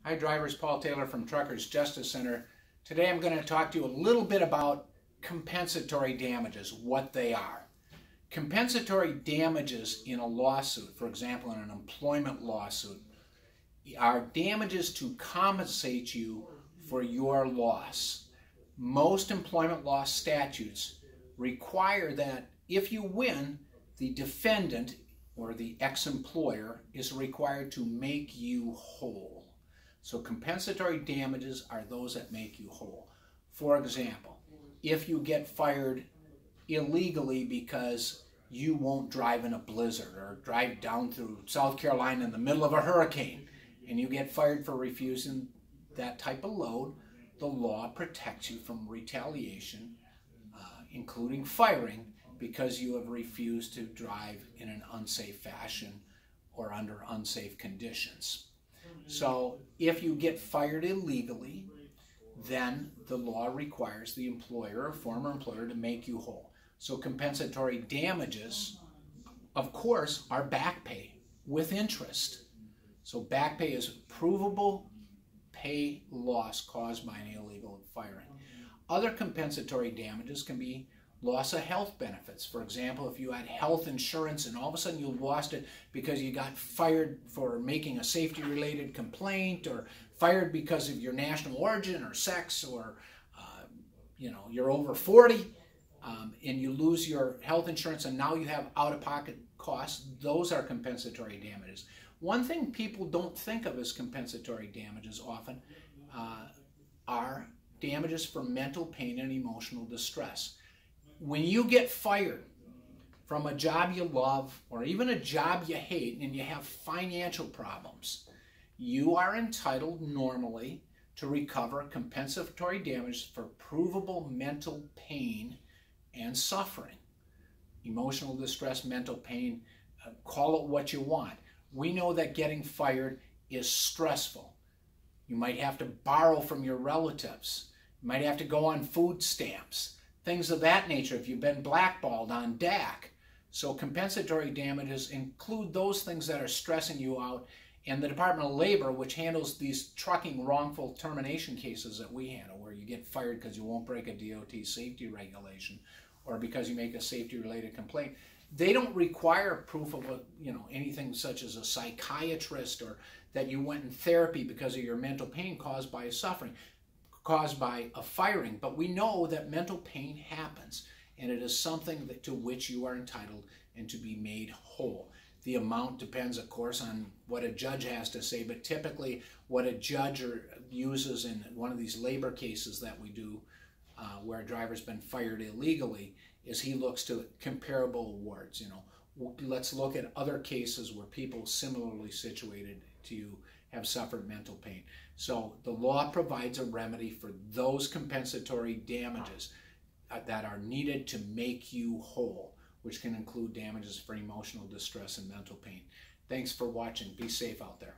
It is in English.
Hi drivers, Paul Taylor from Truckers Justice Center. Today I'm going to talk to you a little bit about compensatory damages, what they are. Compensatory damages in a lawsuit, for example in an employment lawsuit, are damages to compensate you for your loss. Most employment law statutes require that if you win, the defendant or the ex-employer is required to make you whole. So compensatory damages are those that make you whole. For example, if you get fired illegally because you won't drive in a blizzard or drive down through South Carolina in the middle of a hurricane and you get fired for refusing that type of load, the law protects you from retaliation, including firing, because you have refused to drive in an unsafe fashion or under unsafe conditions. So if you get fired illegally, then the law requires the employer or former employer to make you whole. So compensatory damages, of course, are back pay with interest. So back pay is provable pay loss caused by an illegal firing. Other compensatory damages can be loss of health benefits. For example, if you had health insurance and all of a sudden you lost it because you got fired for making a safety-related complaint, or fired because of your national origin or sex, or you're over 40 and you lose your health insurance and now you have out-of-pocket costs, those are compensatory damages. One thing people don't think of as compensatory damages often are damages for mental pain and emotional distress. When you get fired from a job you love or even a job you hate and you have financial problems, you are entitled normally to recover compensatory damages for provable mental pain and suffering. Emotional distress, mental pain, call it what you want. We know that getting fired is stressful. You might have to borrow from your relatives. You might have to go on food stamps. Things of that nature if you've been blackballed on DAC. So compensatory damages include those things that are stressing you out, and the Department of Labor, which handles these trucking wrongful termination cases that we handle, where you get fired because you won't break a DOT safety regulation or because you make a safety-related complaint, they don't require proof of anything such as a psychiatrist or that you went in therapy because of your mental pain caused by a firing. But we know that mental pain happens, and it is something to which you are entitled and to be made whole. The amount depends, of course, on what a judge has to say, but typically what a judge uses in one of these labor cases that we do where a driver's been fired illegally is he looks to comparable awards. Let's look at other cases where people similarly situated to you have suffered mental pain. So the law provides a remedy for those compensatory damages that are needed to make you whole, which can include damages for emotional distress and mental pain. Thanks for watching. Be safe out there.